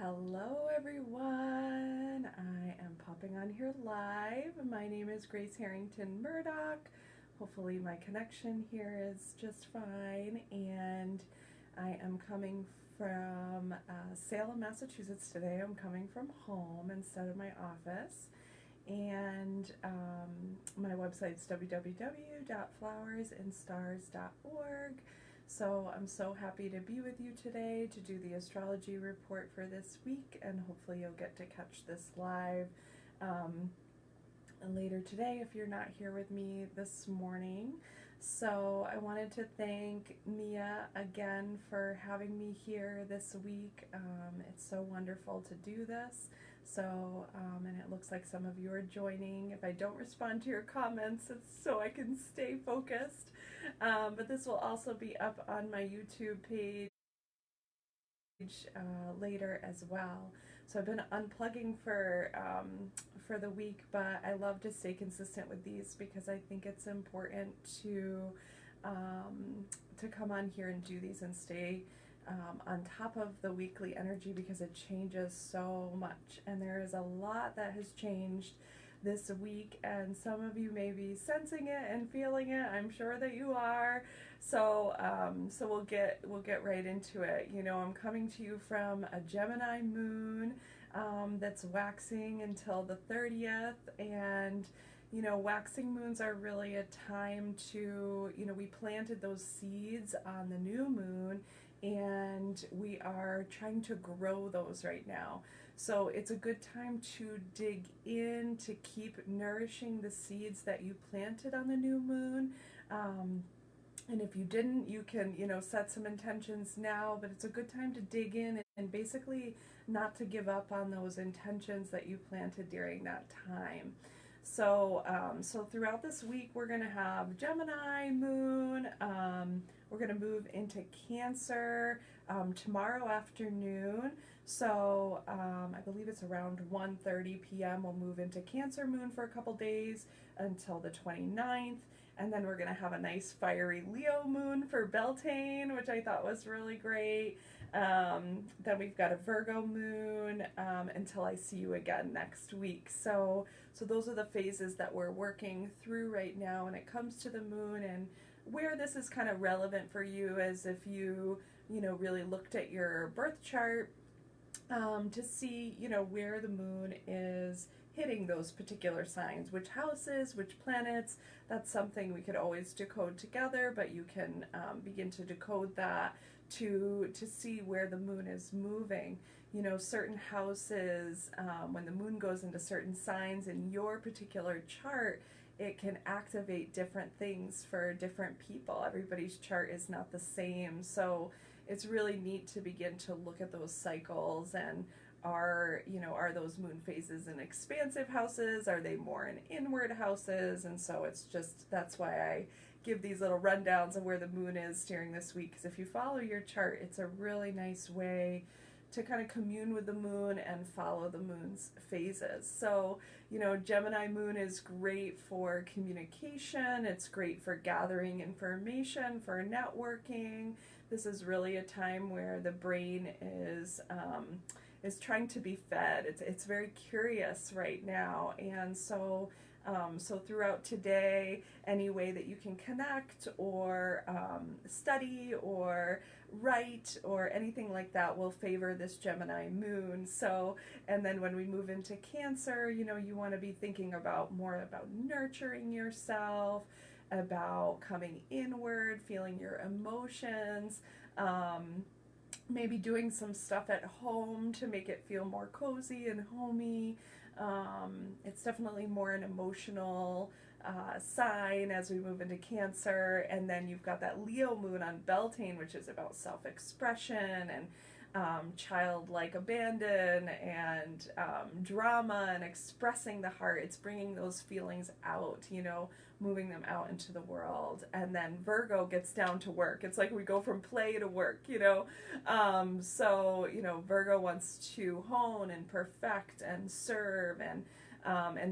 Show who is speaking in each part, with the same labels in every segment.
Speaker 1: Hello everyone, I am popping on here live. My name is Grace Harrington Murdoch. Hopefully my connection here is just fine, and I am coming from Salem, Massachusetts today. I'm coming from home instead of my office, and my website's www.flowersandstars.org. So I'm so happy to be with you today to do the astrology report for this week, and hopefully you'll get to catch this live later today if you're not here with me this morning. So I wanted to thank Mia again for having me here this week. It's so wonderful to do this. So, and it looks like some of you are joining. If I don't respond to your comments, it's so I can stay focused. But this will also be up on my YouTube page later as well. So I've been unplugging for the week, but I love to stay consistent with these because I think it's important to come on here and do these and stay on top of the weekly energy because it changes so much, and there is a lot that has changed this week, and some of you may be sensing it and feeling it. I'm sure that you are. So so we'll get right into it. You know, I'm coming to you from a Gemini moon that's waxing until the 30th, and you know, waxing moons are really a time to, you know, we planted those seeds on the new moon, and we are trying to grow those right now. So it's a good time to dig in to keep nourishing the seeds that you planted on the new moon. And if you didn't, you can, you know, set some intentions now, but it's a good time to dig in and basically not to give up on those intentions that you planted during that time. So, so throughout this week, we're going to have Gemini moon. We're going to move into Cancer tomorrow afternoon. So I believe it's around 1:30 p.m. We'll move into Cancer moon for a couple days until the 29th. And then we're going to have a nice fiery Leo moon for Beltane, which I thought was really great. Then we've got a Virgo moon until I see you again next week. So those are the phases that we're working through right now when it comes to the moon. And where this is kind of relevant for you is if you know, really looked at your birth chart to see, you know, where the moon is hitting those particular signs, which houses, which planets. That's something we could always decode together, but you can begin to decode that to see where the moon is moving. You know, certain houses, when the moon goes into certain signs in your particular chart, it can activate different things for different people. Everybody's chart is not the same, so it's really neat to begin to look at those cycles and are those moon phases in expansive houses? Are they more in inward houses? And so it's just, that's why I give these little rundowns of where the moon is during this week, because if you follow your chart, it's a really nice way to kind of commune with the moon and follow the moon's phases. So, you know, Gemini moon is great for communication. It's great for gathering information, for networking. This is really a time where the brain is trying to be fed. It's very curious right now, and so so throughout today, any way that you can connect or study or write or anything like that will favor this Gemini moon. So, and then when we move into Cancer, you know, you want to be thinking about more about nurturing yourself, about coming inward, feeling your emotions, maybe doing some stuff at home to make it feel more cozy and homey. It's definitely more an emotional sign as we move into Cancer. And then you've got that Leo moon on Beltane, which is about self-expression and childlike abandon and drama and expressing the heart. It's bringing those feelings out, you know, moving them out into the world. And then Virgo gets down to work. It's like we go from play to work, you know. So, you know, Virgo wants to hone and perfect and serve, and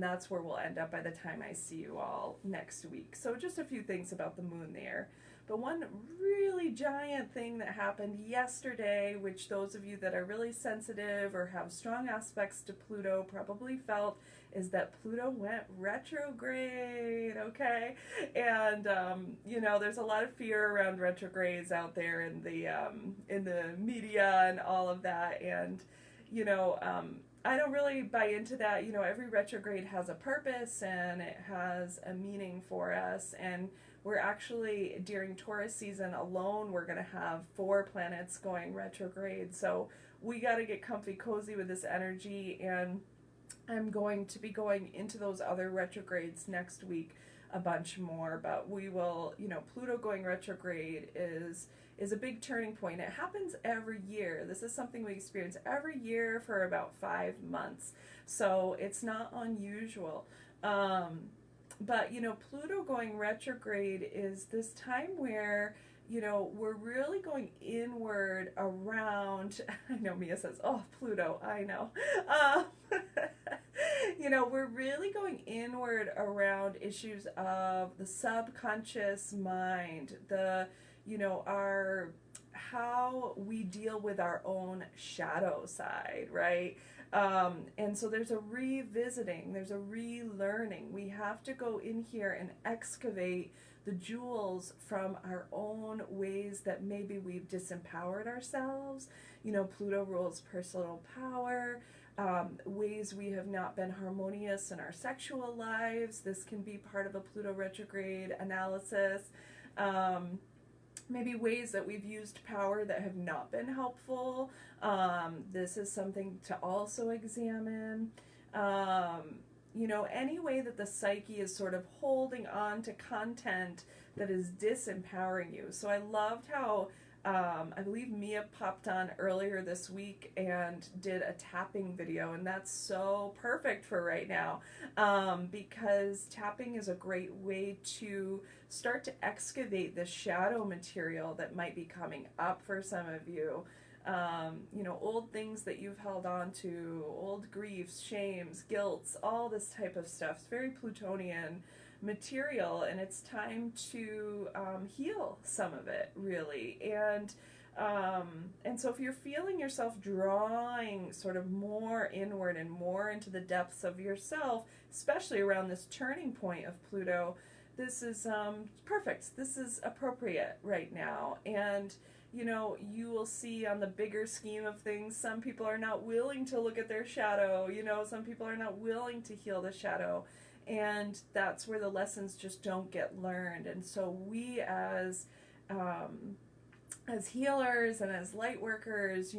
Speaker 1: that's where we'll end up by the time I see you all next week. So just a few things about the moon there. But one really giant thing that happened yesterday, which those of you that are really sensitive or have strong aspects to Pluto probably felt, is that Pluto went retrograde, okay? And, there's a lot of fear around retrogrades out there in the media and all of that. And, I don't really buy into that. Every retrograde has a purpose and it has a meaning for us. And we're actually, during Taurus season alone, we're going to have 4 planets going retrograde. So we got to get comfy cozy with this energy. And I'm going to be going into those other retrogrades next week a bunch more. But we will, Pluto going retrograde is a big turning point. It happens every year. This is something we experience every year for about 5 months. So it's not unusual. But, Pluto going retrograde is this time where, we're really going inward around, I know Mia says, oh, Pluto, I know. We're really going inward around issues of the subconscious mind, how we deal with our own shadow side, right? And so there's a revisiting, there's a relearning. We have to go in here and excavate the jewels from our own ways that maybe we've disempowered ourselves. Pluto rules personal power, ways we have not been harmonious in our sexual lives. This can be part of a Pluto retrograde analysis. Maybe ways that we've used power that have not been helpful. This is something to also examine. Any way that the psyche is sort of holding on to content that is disempowering you. So I loved how I believe Mia popped on earlier this week and did a tapping video, and that's so perfect for right now, because tapping is a great way to start to excavate the shadow material that might be coming up for some of you. Old things that you've held on to, old griefs, shames, guilts, all this type of stuff. It's very Plutonian material, and it's time to heal some of it, really. And so if you're feeling yourself drawing sort of more inward and more into the depths of yourself, especially around this turning point of Pluto, this is perfect. This is appropriate right now. And you will see on the bigger scheme of things, some people are not willing to look at their shadow. Some people are not willing to heal the shadow. And that's where the lessons just don't get learned. And so we as healers and as light workers,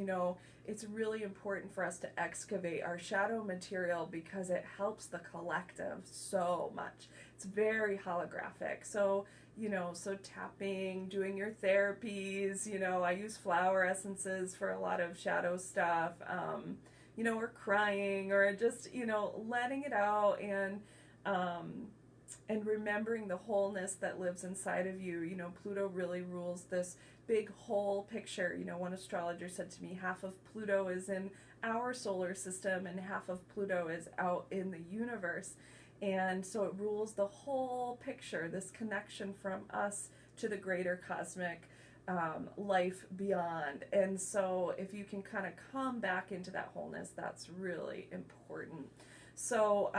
Speaker 1: it's really important for us to excavate our shadow material because it helps the collective so much. It's very holographic. So tapping, doing your therapies, I use flower essences for a lot of shadow stuff, or crying, or just, letting it out and remembering the wholeness that lives inside of you. Pluto really rules this big whole picture. One astrologer said to me, half of Pluto is in our solar system and half of Pluto is out in the universe. And so it rules the whole picture, this connection from us to the greater cosmic life beyond. And so if you can kind of come back into that wholeness, that's really important. So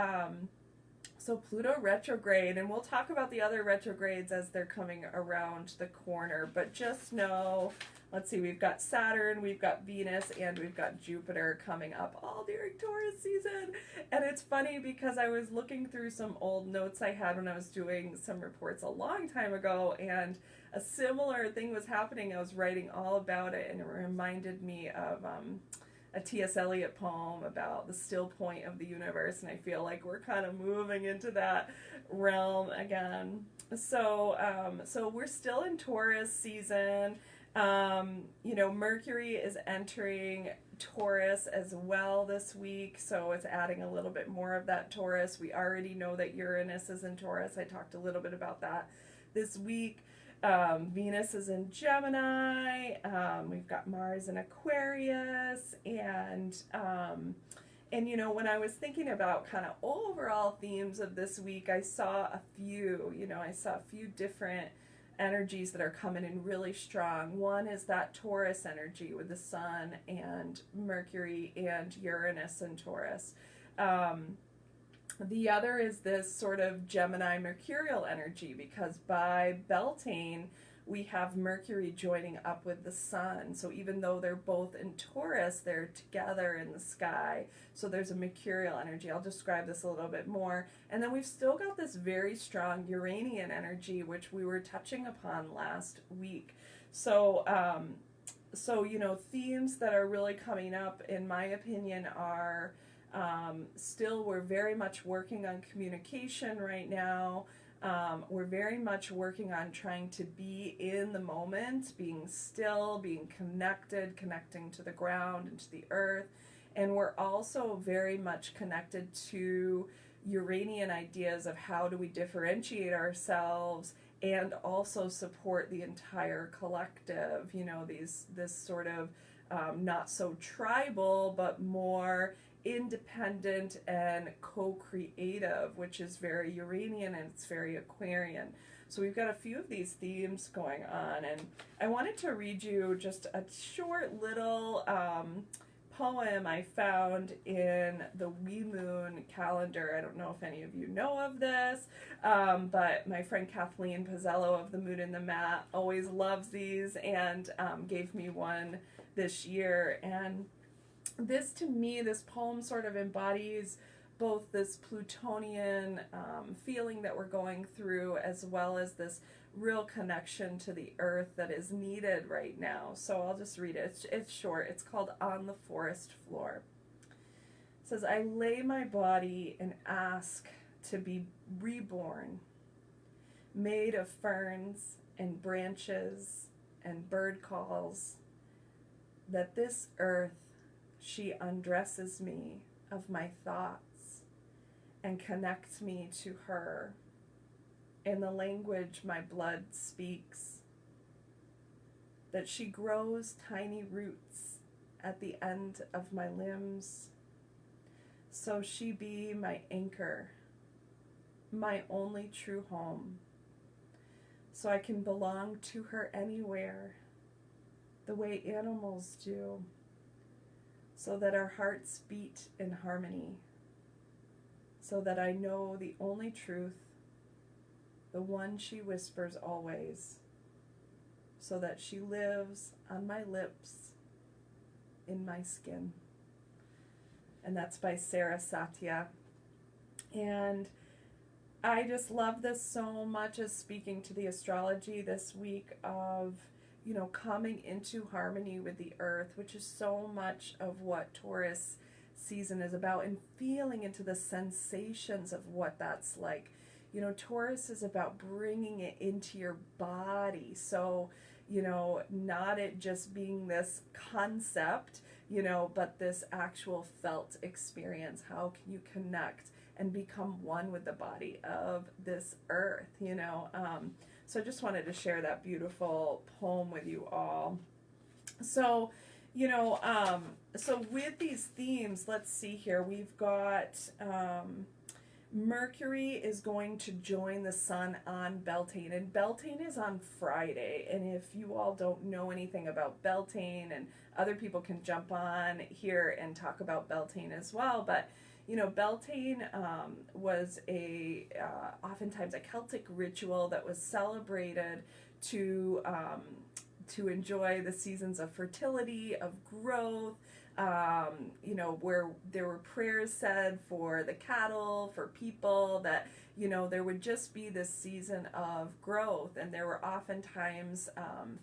Speaker 1: Pluto retrograde, and we'll talk about the other retrogrades as they're coming around the corner, but just know, let's see, we've got Saturn, we've got Venus, and we've got Jupiter coming up all during Taurus season. And it's funny because I was looking through some old notes I had when I was doing some reports a long time ago, and a similar thing was happening. I was writing all about it, and it reminded me of a T.S. Eliot poem about the still point of the universe, and I feel like we're kind of moving into that realm again. So we're still in Taurus season. Mercury is entering Taurus as well this week, so it's adding a little bit more of that Taurus. We already know that Uranus is in Taurus. I talked a little bit about that this week. Venus is in Gemini. We've got Mars in Aquarius, and when I was thinking about kind of overall themes of this week, I saw a few different energies that are coming in really strong. One is that Taurus energy with the Sun and Mercury and Uranus and Taurus. The other is this sort of Gemini mercurial energy, because by Beltane we have Mercury joining up with the Sun. So even though they're both in Taurus, they're together in the sky. So there's a mercurial energy. I'll describe this a little bit more. And then we've still got this very strong Uranian energy, which we were touching upon last week. So, you know, themes that are really coming up, in my opinion, are still, we're very much working on communication right now. We're very much working on trying to be in the moment, being still, being connected, connecting to the ground and to the earth. And we're also very much connected to Uranian ideas of how do we differentiate ourselves and also support the entire collective. You know, this sort of not so tribal, but more independent and co-creative, which is very Uranian and it's very Aquarian. So we've got a few of these themes going on, and I wanted to read you just a short little poem I found in the Wee Moon calendar. I don't know if any of you know of this, but my friend Kathleen Pizzello of The Moon in the Mat always loves these, and gave me one this year. And this, to me, this poem sort of embodies both this Plutonian feeling that we're going through, as well as this real connection to the earth that is needed right now. So I'll just read it. It's short. It's called On the Forest Floor. It says, I lay my body and ask to be reborn, made of ferns and branches and bird calls, that this earth, she undresses me of my thoughts and connects me to her in the language my blood speaks, that she grows tiny roots at the end of my limbs, so she be my anchor, my only true home, so I can belong to her anywhere, the way animals do, so that our hearts beat in harmony, so that I know the only truth, the one she whispers always, so that she lives on my lips, in my skin. And that's by Sarah Satya. And I just love this so much as speaking to the astrology this week of, you know, coming into harmony with the earth, which is so much of what Taurus season is about, and feeling into the sensations of what that's like. You know, Taurus is about bringing it into your body. So, you know, not it just being this concept, you know, but this actual felt experience. How can you connect and become one with the body of this earth, you know? So I just wanted to share that beautiful poem with you all. So, you know, so with these themes, let's see here. We've got Mercury is going to join the Sun on Beltane, and Beltane is on Friday. And if you all don't know anything about Beltane, and other people can jump on here and talk about Beltane as well, but you know, Beltane was oftentimes a Celtic ritual that was celebrated to enjoy the seasons of fertility, of growth, you know, where there were prayers said for the cattle, for people, that, you know, there would just be this season of growth. And there were oftentimes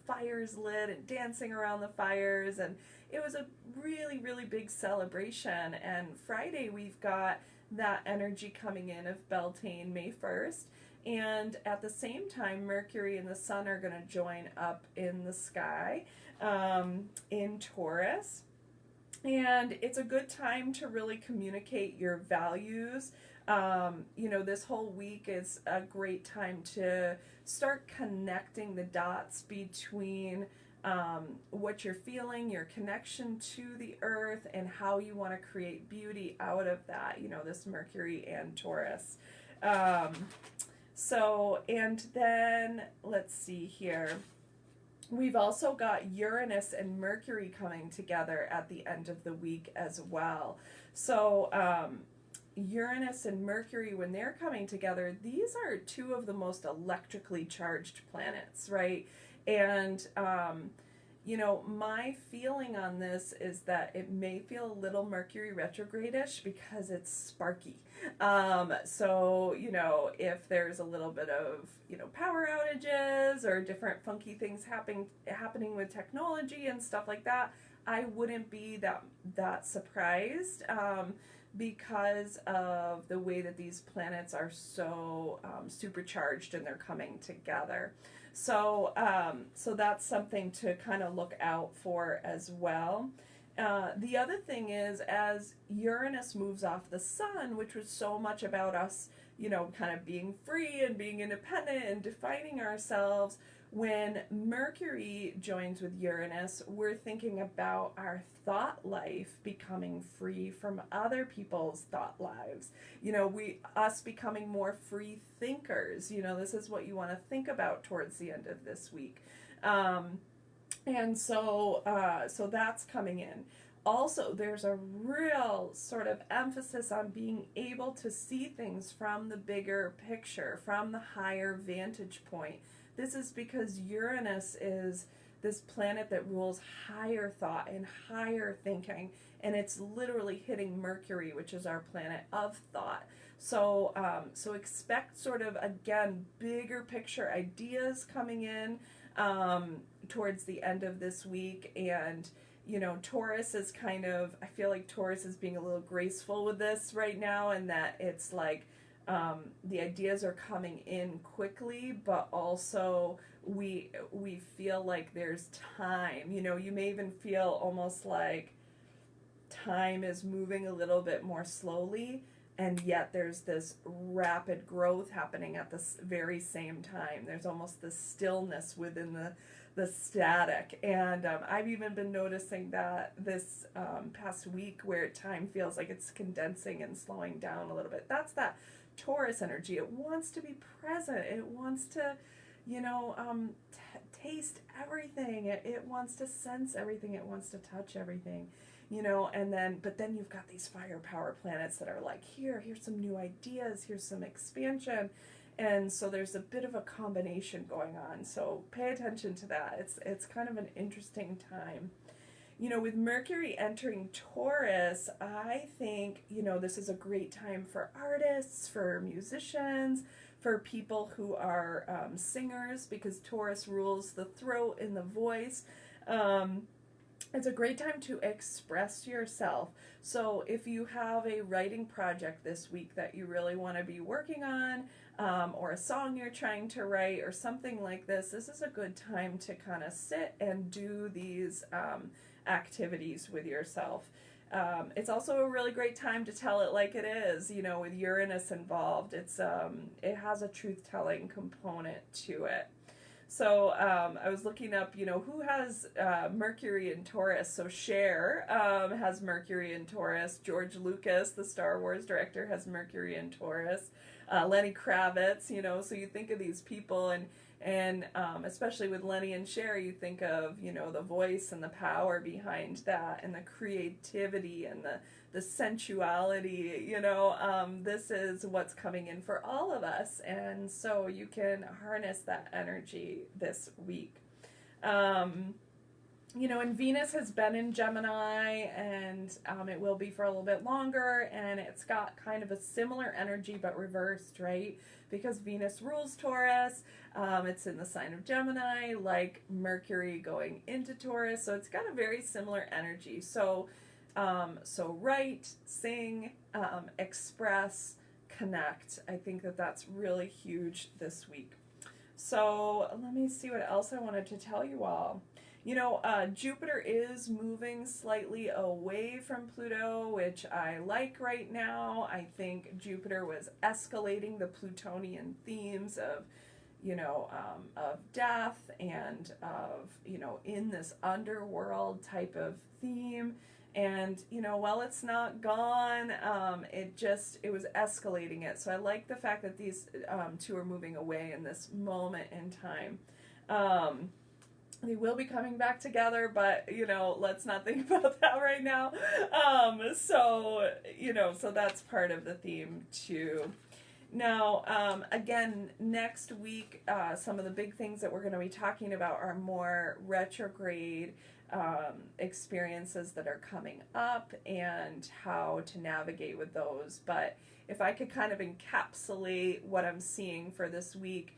Speaker 1: fires lit and dancing around the fires, and it was a really, really big celebration. And Friday we've got that energy coming in of Beltane, May 1st. And at the same time, Mercury and the Sun are going to join up in the sky in Taurus. And it's a good time to really communicate your values. You know, this whole week is a great time to start connecting the dots between what you're feeling, your connection to the earth, and how you want to create beauty out of that, you know, this Mercury and Taurus. So, and then let's see here. We've also got Uranus and Mercury coming together at the end of the week as well. So, Uranus and Mercury, when they're coming together, these are two of the most electrically charged planets, right? And, you know, my feeling on this is that it may feel a little Mercury retrograde-ish because it's sparky. So, you know, if there's a little bit of, you know, power outages or different funky things happening with technology and stuff like that, I wouldn't be that surprised. Because of the way that these planets are so supercharged and they're coming together. So, so that's something to kind of look out for as well. The other thing is, as Uranus moves off the sun, which was so much about us, you know, kind of being free and being independent and defining ourselves, when Mercury joins with Uranus, we're thinking about our thought life becoming free from other people's thought lives. You know, us becoming more free thinkers. You know, this is what you want to think about towards the end of this week. And so that's coming in. Also, there's a real sort of emphasis on being able to see things from the bigger picture, from the higher vantage point. This is because Uranus is this planet that rules higher thought and higher thinking, and it's literally hitting Mercury, which is our planet of thought. So, so expect sort of, again, bigger picture ideas coming in towards the end of this week. And, you know, Taurus is kind of, I feel like Taurus is being a little graceful with this right now, and that it's like, the ideas are coming in quickly, but also we feel like there's time. You know, you may even feel almost like time is moving a little bit more slowly, and yet there's this rapid growth happening at this very same time. There's almost this stillness within the static. And I've even been noticing that this past week, where time feels like it's condensing and slowing down a little bit. That's that Taurus energy. It wants to be present. It wants to, you know, taste everything. It wants to sense everything. It wants to touch everything, you know. And then, but then you've got these fire power planets that are like, here's some new ideas, here's some expansion. And so there's a bit of a combination going on. So pay attention to that. It's kind of an interesting time. You know, with Mercury entering Taurus, I think, you know, this is a great time for artists, for musicians, for people who are singers, because Taurus rules the throat and the voice. It's a great time to express yourself. So if you have a writing project this week that you really want to be working on, or a song you're trying to write or something like this is a good time to kind of sit and do these activities with yourself. It's also a really great time to tell it like it is, you know, with Uranus involved. It has a truth-telling component to it. So I was looking up, you know, who has Mercury in Taurus. So Cher has Mercury in Taurus. George Lucas, the Star Wars director, has Mercury in Taurus. Lenny Kravitz, you know, so you think of these people, and especially with Lenny and Cher, you think of, you know, the voice and the power behind that, and the creativity and the sensuality, you know. This is what's coming in for all of us, and so you can harness that energy this week. You know, and Venus has been in Gemini, and it will be for a little bit longer, and it's got kind of a similar energy but reversed, right? Because Venus rules Taurus, it's in the sign of Gemini, like Mercury going into Taurus, so it's got a very similar energy. So, so write, sing, express, connect. I think that that's really huge this week. So let me see what else I wanted to tell you all. You know, Jupiter is moving slightly away from Pluto, which I like right now. I think Jupiter was escalating the Plutonian themes of, you know, of death and of, you know, in this underworld type of theme. And, you know, while it's not gone, it was escalating it. So I like the fact that these two are moving away in this moment in time. They will be coming back together, but, you know, let's not think about that right now. So that's part of the theme too. Now, again, next week, some of the big things that we're going to be talking about are more retrograde experiences that are coming up and how to navigate with those. But if I could kind of encapsulate what I'm seeing for this week,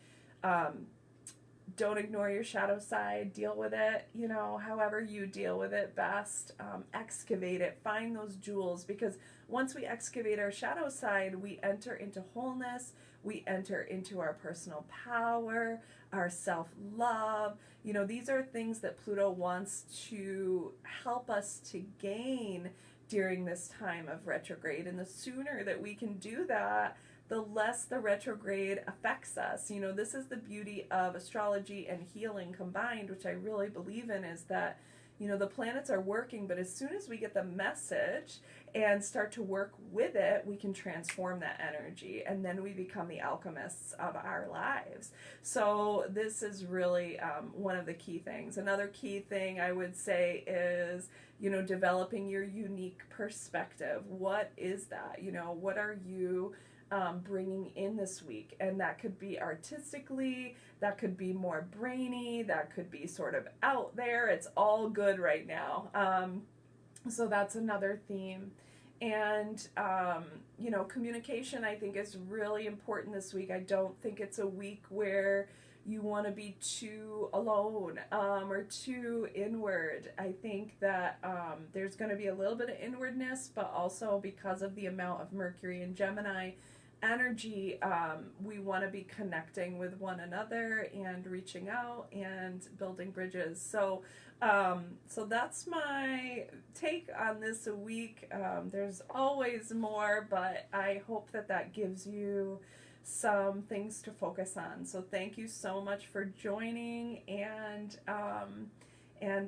Speaker 1: don't ignore your shadow side, deal with it, you know, however you deal with it best. Excavate it, find those jewels, because once we excavate our shadow side, we enter into wholeness, we enter into our personal power, our self-love. You know, these are things that Pluto wants to help us to gain during this time of retrograde. And the sooner that we can do that, the less the retrograde affects us. You know, this is the beauty of astrology and healing combined, which I really believe in, is that, you know, the planets are working, but as soon as we get the message and start to work with it, we can transform that energy, and then we become the alchemists of our lives. So this is really one of the key things. Another key thing I would say is, you know, developing your unique perspective. What is that? You know, what are you bringing in this week? And that could be artistically, that could be more brainy, that could be sort of out there. It's all good right now. So that's another theme. And, you know, communication, I think, is really important this week. I don't think it's a week where you want to be too alone or too inward. I think that there's going to be a little bit of inwardness, but also because of the amount of Mercury and Gemini energy, we want to be connecting with one another and reaching out and building bridges. So that's my take on this week. There's always more, but I hope that gives you some things to focus on. So thank you so much for joining, and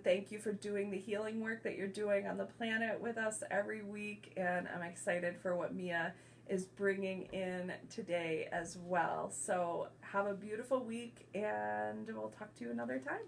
Speaker 1: thank you for doing the healing work that you're doing on the planet with us every week. And I'm excited for what Mia is bringing in today as well. So have a beautiful week, and we'll talk to you another time.